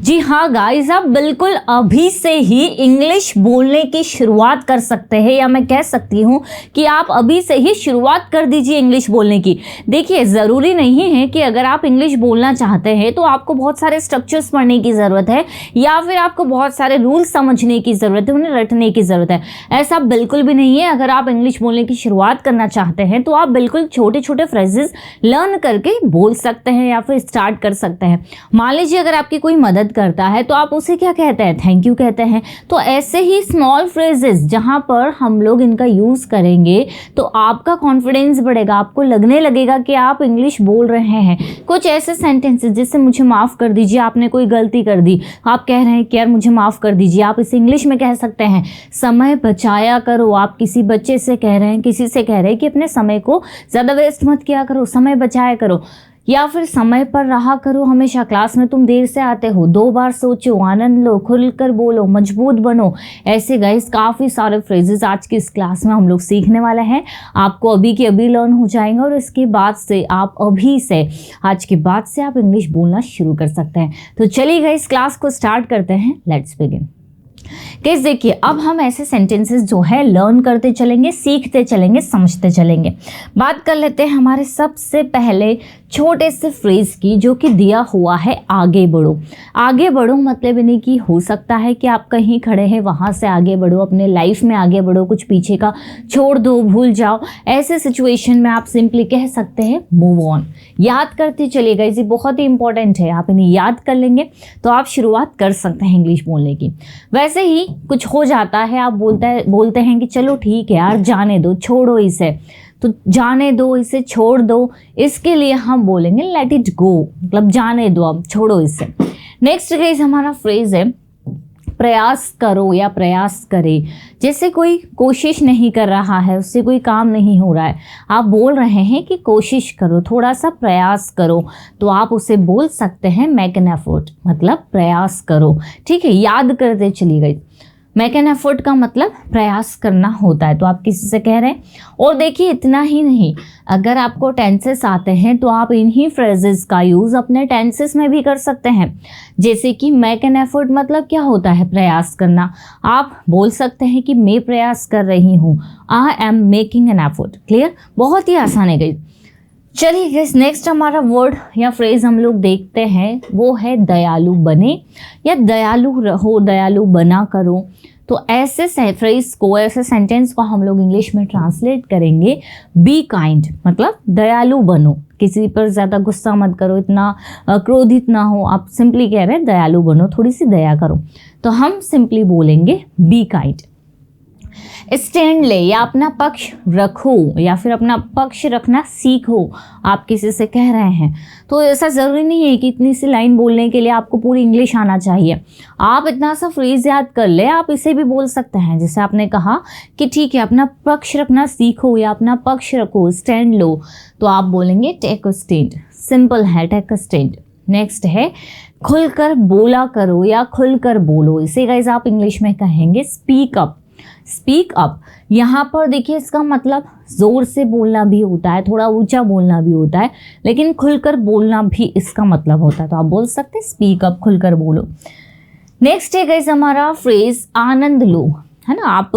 जी हाँ गाइस, आप बिल्कुल अभी से ही इंग्लिश बोलने की शुरुआत कर सकते हैं, या मैं कह सकती हूँ कि आप अभी से ही शुरुआत कर दीजिए इंग्लिश बोलने की। देखिए, ज़रूरी नहीं है कि अगर आप इंग्लिश बोलना चाहते हैं तो आपको बहुत सारे स्ट्रक्चर्स पढ़ने की ज़रूरत है या फिर आपको बहुत सारे रूल्स समझने की ज़रूरत है, उन्हें रटने की ज़रूरत है। ऐसा बिल्कुल भी नहीं है। अगर आप इंग्लिश बोलने की शुरुआत करना चाहते हैं तो आप बिल्कुल छोटे छोटे फ्रेजेस लर्न करके बोल सकते हैं या फिर स्टार्ट कर सकते हैं। मान लीजिए अगर आपकी कोई मदद करता है तो आप उसे क्या कहते हैं, थैंक यू कहते हैं। तो ऐसे ही स्मॉल फ्रेजेस जहां पर हम लोग इनका यूज करेंगे तो आपका कॉन्फिडेंस बढ़ेगा, आपको लगने लगेगा कि आप इंग्लिश बोल रहे हैं। कुछ ऐसे सेंटेंसेस जैसे मुझे माफ कर दीजिए, आपने कोई गलती कर दी, आप कह रहे हैं कि यार मुझे माफ कर दीजिए, आप इसे इंग्लिश में कह सकते हैं समय बचाया करो। आप किसी बच्चे से कह रहे हैं, किसी से कह रहे हैं कि अपने समय को ज़्यादा वेस्ट मत किया करो, समय बचाया करो। या फिर समय पर रहा करो हमेशा, क्लास में तुम देर से आते हो, 2 बार सोचो, आनंद लो, खुलकर बोलो, मजबूत बनो। ऐसे गाइस काफ़ी सारे फ्रेजेस आज की इस क्लास में हम लोग सीखने वाले हैं। आपको अभी के अभी लर्न हो जाएंगे और इसके बाद से आप अभी से, आज के बाद से आप इंग्लिश बोलना शुरू कर सकते हैं। तो चलिए गाइस क्लास को स्टार्ट करते हैं। Let's begin. गाइस देखिए, अब हम ऐसे सेंटेंसेस जो है लर्न करते चलेंगे, सीखते चलेंगे, समझते चलेंगे। बात कर लेते हैं हमारे सबसे पहले छोटे से फ्रेज की, जो कि दिया हुआ है आगे बढ़ो। आगे बढ़ो मतलब नहीं कि हो सकता है कि आप कहीं खड़े हैं वहाँ से आगे बढ़ो, अपने लाइफ में आगे बढ़ो, कुछ पीछे का छोड़ दो, भूल जाओ। ऐसे सिचुएशन में आप सिंपली कह सकते हैं मूव ऑन। याद करते चलिएगा, ये बहुत ही इंपॉर्टेंट है। आप इन्हें याद कर लेंगे तो आप शुरुआत कर सकते हैं इंग्लिश बोलने की। वैसे ही कुछ हो जाता है, आप बोलते हैं कि चलो ठीक है यार, जाने दो, छोड़ो इसे, तो जाने दो, इसे छोड़ दो, इसके लिए हम बोलेंगे लेट इट गो, मतलब जाने दो, अब छोड़ो इसे। नेक्स्ट गाइस हमारा फ्रेज है प्रयास करो या प्रयास करे। जैसे कोई कोशिश नहीं कर रहा है, उससे कोई काम नहीं हो रहा है, आप बोल रहे हैं कि कोशिश करो, थोड़ा सा प्रयास करो, तो आप उसे बोल सकते हैं मेक एन एफर्ट, मतलब प्रयास करो। ठीक है, याद करते चली गई। मेक एन एफर्ट का मतलब प्रयास करना होता है, तो आप किसी से कह रहे हैं। और देखिए इतना ही नहीं, अगर आपको टेंसेस आते हैं तो आप इन्हीं फ्रेजेस का यूज़ अपने टेंसेस में भी कर सकते हैं। जैसे कि मेक एन एफर्ट मतलब क्या होता है, प्रयास करना। आप बोल सकते हैं कि मैं प्रयास कर रही हूँ, I am making an effort. Clear, बहुत ही आसान है गई। चलिए गाइस नेक्स्ट हमारा वर्ड या फ्रेज हम लोग देखते हैं, वो है दयालु बने या दयालु रहो, दयालु बना करो। तो ऐसे फ्रेज को, ऐसे सेंटेंस को हम लोग इंग्लिश में ट्रांसलेट करेंगे बी काइंड, मतलब दयालु बनो, किसी पर ज़्यादा गुस्सा मत करो, इतना क्रोधित ना हो। आप सिंपली कह रहे हैं दयालु बनो, थोड़ी सी दया करो, तो हम सिंपली बोलेंगे बी काइंड। स्टैंड ले या अपना पक्ष रखो या फिर अपना पक्ष रखना सीखो। आप किसी से कह रहे हैं तो ऐसा ज़रूरी नहीं है कि इतनी सी लाइन बोलने के लिए आपको पूरी इंग्लिश आना चाहिए। आप इतना सा फ्रेज याद कर ले, आप इसे भी बोल सकते हैं। जैसे आपने कहा कि ठीक है अपना पक्ष रखना सीखो या अपना पक्ष रखो, स्टैंड लो, तो आप बोलेंगे टेक अ स्टैंड। सिंपल है, टेक अ स्टैंड। नेक्स्ट है खुलकर बोला करो या खुलकर बोलो। इसे गाइस आप इंग्लिश में कहेंगे स्पीक अप। स्पीक अप, यहाँ पर देखिए इसका मतलब ज़ोर से बोलना भी होता है, थोड़ा ऊंचा बोलना भी होता है, लेकिन खुलकर बोलना भी इसका मतलब होता है। तो आप बोल सकते हैं स्पीक अप, खुलकर बोलो। नेक्स्ट है गाइस हमारा फ्रेज आनंद लो, है ना। आप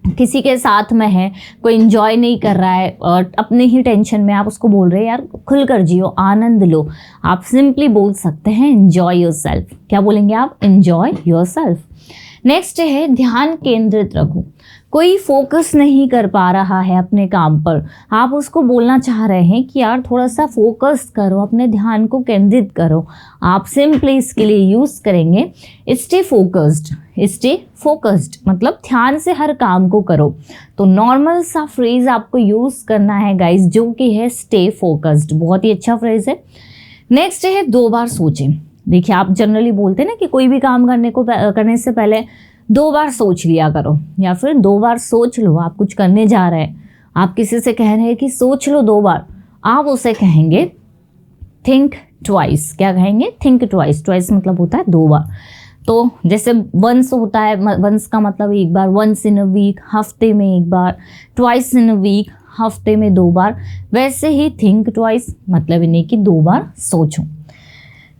किसी के साथ में है, कोई एंजॉय नहीं कर रहा है और अपने ही टेंशन में, आप उसको बोल रहे हैं यार खुलकर जियो, आनंद लो। आप सिंपली बोल सकते हैं एंजॉय योरसेल्फ। क्या बोलेंगे आप, एंजॉय योरसेल्फ। नेक्स्ट है ध्यान केंद्रित रखो। कोई फोकस नहीं कर पा रहा है अपने काम पर, आप उसको बोलना चाह रहे हैं कि यार थोड़ा सा फोकस करो, अपने ध्यान को केंद्रित करो। आप सिंपली इसके लिए यूज़ करेंगे स्टे फोकस्ड। स्टे फोकस्ड मतलब ध्यान से हर काम को करो। तो नॉर्मल सा फ्रेज आपको यूज़ करना है गाइस, जो कि है स्टे फोकस्ड। बहुत ही अच्छा फ्रेज है। नेक्स्ट है 2 बार सोचें। देखिए आप जनरली बोलते हैं ना कि कोई भी काम करने से पहले 2 बार सोच लिया करो या फिर 2 बार सोच लो। आप कुछ करने जा रहे हैं, आप किसी से कह रहे हैं कि सोच लो 2 बार, आप उसे कहेंगे थिंक ट्वाइस। क्या कहेंगे, थिंक ट्वाइस। ट्वाइस मतलब होता है 2 बार। तो जैसे वंस होता है, वंस का मतलब एक बार, वंस इन अ वीक हफ्ते में एक बार, ट्वाइस इन अ वीक हफ्ते में 2 बार। वैसे ही थिंक ट्वाइस मतलब इन्हें कि 2 बार सोचो।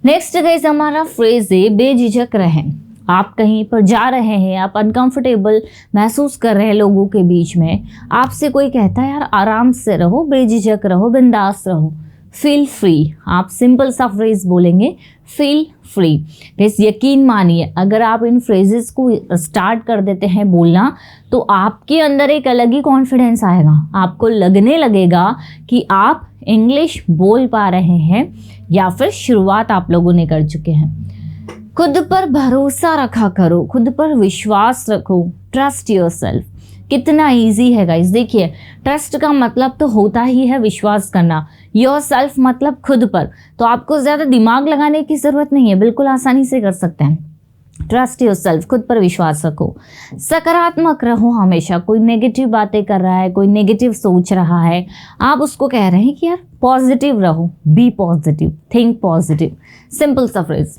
नेक्स्ट गाइस हमारा फ्रेज है बेझिझक रहें। आप कहीं पर जा रहे हैं, आप अनकंफर्टेबल महसूस कर रहे हैं लोगों के बीच में, आपसे कोई कहता है यार आराम से रहो, बेझिझक रहो, बिंदास रहो, फील फ्री। आप सिंपल सा फ्रेज बोलेंगे फील फ्री। गाइस यकीन मानिए अगर आप इन फ्रेजेस को स्टार्ट कर देते हैं बोलना तो आपके अंदर एक अलग ही कॉन्फिडेंस आएगा। आपको लगने लगेगा कि आप इंग्लिश बोल पा रहे हैं या फिर शुरुआत आप लोगों ने कर चुके हैं। खुद पर भरोसा रखा करो, खुद पर विश्वास रखो, ट्रस्ट योरसेल्फ। कितना इजी है गाइस। देखिए ट्रस्ट का मतलब तो होता ही है विश्वास करना, योरसेल्फ मतलब खुद पर, तो आपको ज़्यादा दिमाग लगाने की ज़रूरत नहीं है, बिल्कुल आसानी से कर सकते हैं। ट्रस्ट योरसेल्फ, खुद पर विश्वास रखो, सकारात्मक रहो हमेशा। कोई नेगेटिव बातें कर रहा है, कोई नेगेटिव सोच रहा है, आप उसको कह रहे हैं कि यार पॉजिटिव रहो, be positive, think positive. Simple सा फ्रेज।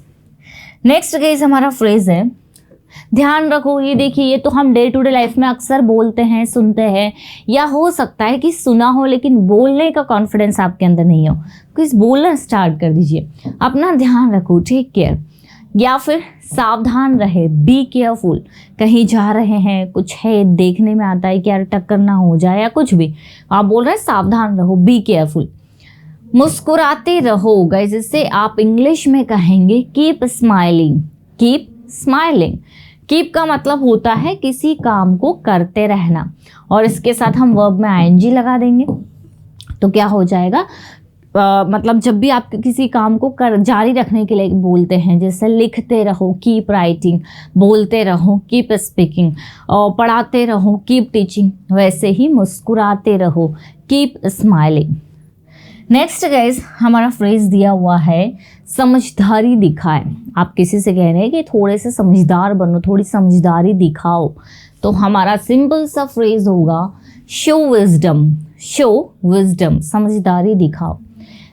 नेक्स्ट गाइस हमारा फ्रेज है ध्यान रखो। ये देखिए ये तो हम डे टू डे लाइफ में अक्सर बोलते हैं, सुनते हैं, या हो सकता है कि सुना हो लेकिन बोलने का कॉन्फिडेंस आपके अंदर नहीं हो, तो इस बोलना स्टार्ट कर दीजिए। अपना ध्यान रखो, टेक केयर, या फिर सावधान रहे, बी केयरफुल। कहीं जा रहे हैं, कुछ है देखने में आता है कि यार टक्कर ना हो जाए या कुछ भी, आप बोल रहे हैं सावधान रहो, बी केयरफुल। मुस्कुराते रहो गाइस, इससे आप इंग्लिश में कहेंगे keep smiling, keep smiling. Keep का मतलब होता है किसी काम को करते रहना, और इसके साथ हम वर्ब में आईएनजी लगा देंगे तो क्या हो जाएगा, मतलब जब भी आप किसी काम को जारी रखने के लिए बोलते हैं, जैसे लिखते रहो कीप राइटिंग, बोलते रहो कीप स्पीकिंग, और पढ़ाते रहो कीप टीचिंग, वैसे ही मुस्कुराते रहो कीप स्माइलिंग। नेक्स्ट गाइस हमारा फ्रेज दिया हुआ है समझदारी दिखाए। आप किसी से कह रहे हैं कि थोड़े से समझदार बनो, थोड़ी समझदारी दिखाओ, तो हमारा सिंपल सा फ्रेज होगा शो विजडम, शो विजडम, समझदारी दिखाओ।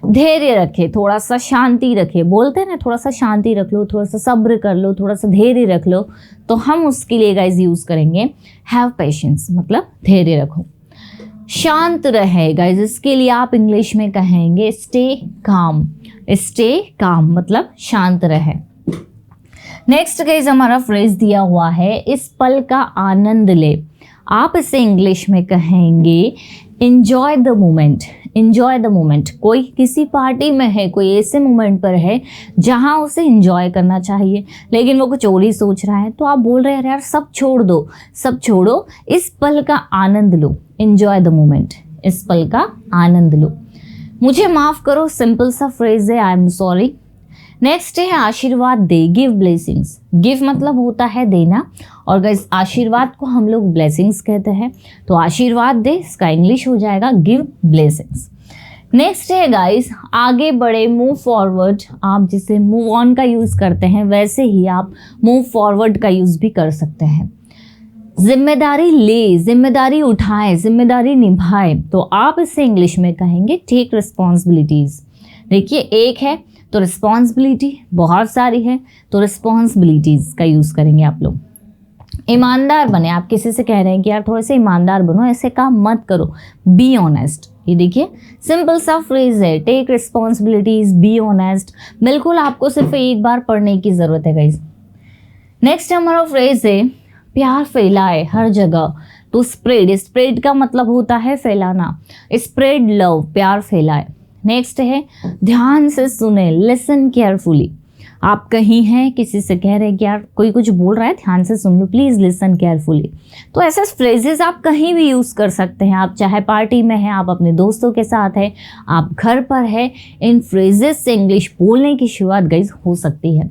धैर्य रखे, थोड़ा सा शांति रखे, बोलते हैं ना थोड़ा सा शांति रख लो, थोड़ा सा सब्र कर लो, थोड़ा सा धैर्य रख लो, तो हम उसके लिए गाइस यूज़ करेंगे हैव पेशेंस, मतलब धैर्य रखो। शांत रहे गाइस, इसके लिए आप इंग्लिश में कहेंगे स्टे काम, स्टे काम मतलब शांत रहे। नेक्स्ट गाइस हमारा फ्रेज दिया हुआ है इस पल का आनंद ले। आप इसे इंग्लिश में कहेंगे enjoy the moment, enjoy the moment. कोई किसी पार्टी में है, कोई ऐसे मोमेंट पर है जहां उसे एंजॉय करना चाहिए लेकिन वो कुछ और ही सोच रहा है, तो आप बोल रहे हैं यार सब छोड़ दो, सब छोड़ो, इस पल का आनंद लो, एंजॉय द मोमेंट, इस पल का आनंद लो। मुझे माफ़ करो, सिंपल सा फ्रेज है आई एम सॉरी। नेक्स्ट है आशीर्वाद दे, गिव ब्लेसिंग्स। गिव मतलब होता है देना, और गाइस आशीर्वाद को हम लोग ब्लेसिंग्स कहते हैं, तो आशीर्वाद दे इसका इंग्लिश हो जाएगा गिव ब्लेसिंग्स। नेक्स्ट है गाइस आगे बढ़े, मूव फॉरवर्ड। आप जिसे मूव ऑन का यूज़ करते हैं वैसे ही आप मूव फॉरवर्ड का यूज़ भी कर सकते हैं। जिम्मेदारी ले, जिम्मेदारी उठाए, जिम्मेदारी निभाए, तो आप इसे इंग्लिश में कहेंगे टेक रिस्पॉन्सिबिलिटीज़। देखिए एक है तो रिस्पॉन्सिबिलिटी, बहुत सारी है तो रिस्पॉन्सिबिलिटीज़ का यूज़ करेंगे आप लोग। ईमानदार बने, आप किसी से कह रहे हैं कि यार थोड़े से ईमानदार बनो, ऐसे काम मत करो, बी ऑनेस्ट। ये देखिए सिंपल सा फ्रेज है टेक रिस्पॉन्सिबिलिटीज़, बी ऑनेस्ट। बिल्कुल आपको सिर्फ एक बार पढ़ने की ज़रूरत है गाइस। नेक्स्ट हमारा फ्रेज है प्यार फैलाए हर जगह, तो स्प्रेड, स्प्रेड का मतलब होता है फैलाना, स्प्रेड लव, प्यार फैलाए। नेक्स्ट है ध्यान से सुने, लिसन केयरफुली। आप कहीं हैं किसी से कह रहे हैं कि यार कोई कुछ बोल रहा है, ध्यान से सुन लो, प्लीज़ लिसन केयरफुली। तो ऐसे फ्रेजेस आप कहीं भी यूज़ कर सकते हैं, आप चाहे पार्टी में हैं, आप अपने दोस्तों के साथ हैं, आप घर पर हैं, इन फ्रेजेस से इंग्लिश बोलने की शुरुआत गाइस हो सकती है।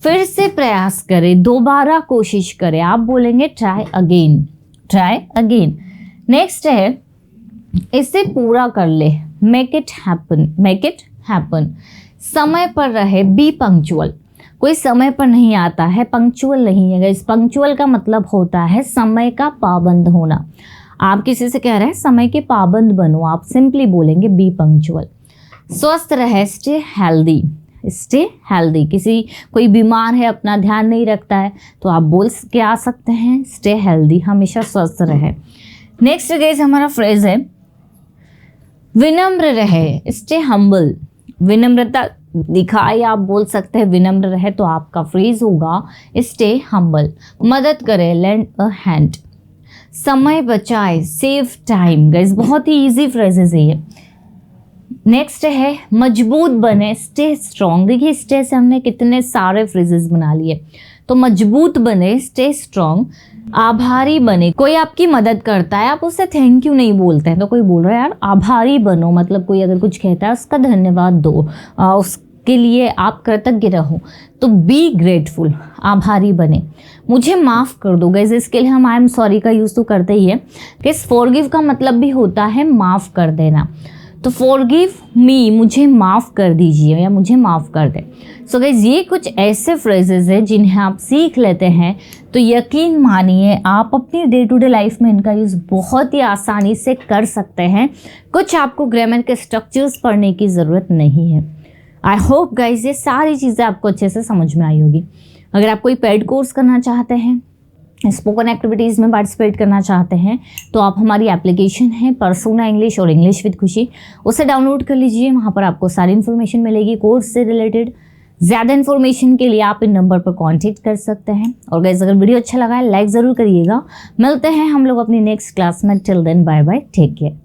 फिर से प्रयास करें, दोबारा कोशिश करें, आप बोलेंगे try again, try again. Next है इसे पूरा कर ले, make it happen, make it happen. समय पर रहे, बी पंक्चुअल। कोई समय पर नहीं आता है, पंक्चुअल नहीं है गाइस। पंक्चुअल का मतलब होता है समय का पाबंद होना। आप किसी से कह रहे हैं समय के पाबंद बनो, आप सिंपली बोलेंगे बी पंक्चुअल। स्वस्थ रहे, स्टे हेल्दी, स्टे हेल्दी। कोई बीमार है, अपना ध्यान नहीं रखता है, तो आप बोल के आ सकते हैं स्टे हेल्दी, हमेशा स्वस्थ रहे। नेक्स्ट गाइस हमारा फ्रेज है विनम्र रहे, स्टे हम्बल। विनम्रता दिखा या आप बोल सकते हैं विनम्र रहे, तो आपका फ्रेज होगा स्टे हम्बल। मदद करे, लेंड अ हैंड। समय बचाए, सेव टाइम। गाइस बहुत ही इजी फ्रेजेस है ये। नेक्स्ट है मजबूत बने, स्टे स्ट्रॉन्ग। देखिए स्टे से हमने कितने सारे फ्रेजेस बना लिए। तो मजबूत बने, स्टे स्ट्रॉन्ग। आभारी बने, कोई आपकी मदद करता है, आप उससे थैंक यू नहीं बोलते हैं, तो कोई बोल रहा है यार आभारी बनो, मतलब कोई अगर कुछ कहता है उसका धन्यवाद दो, उसके लिए आप कृतज्ञ रहो। तो बी ग्रेटफुल, आभारी बने। मुझे माफ़ कर दो। गाइस इसके लिए हम आई एम सॉरी का यूज़ तो करते ही है। गाइस फॉरगिव का मतलब भी होता है माफ़ कर देना। तो फॉरगिव मी, मुझे माफ़ कर दीजिए या मुझे माफ़ कर दे। सो गाइस ये कुछ ऐसे फ्रेजेस हैं जिन्हें आप सीख लेते हैं तो यकीन मानिए आप अपनी डे टू डे लाइफ में इनका यूज़ बहुत ही आसानी से कर सकते हैं। कुछ आपको ग्रामर के स्ट्रक्चर्स पढ़ने की ज़रूरत नहीं है। आई होप गाइस ये सारी चीज़ें आपको अच्छे से समझ में आई होगी। अगर आप कोई पेड कोर्स करना चाहते हैं, स्पोकन एक्टिविटीज़ में पार्टिसिपेट करना चाहते हैं, तो आप हमारी एप्लीकेशन है पर्सोना इंग्लिश और इंग्लिश विद खुशी, उसे डाउनलोड कर लीजिए। वहाँ पर आपको सारी इन्फॉर्मेशन मिलेगी कोर्स से रिलेटेड। ज़्यादा इन्फॉर्मेशन के लिए आप इन नंबर पर कांटेक्ट कर सकते हैं। और गाइस अगर वीडियो अच्छा लगा है लाइक ज़रूर करिएगा। मिलते हैं हम लोग अपनी नेक्स्ट क्लास में। Till then bye bye, take care.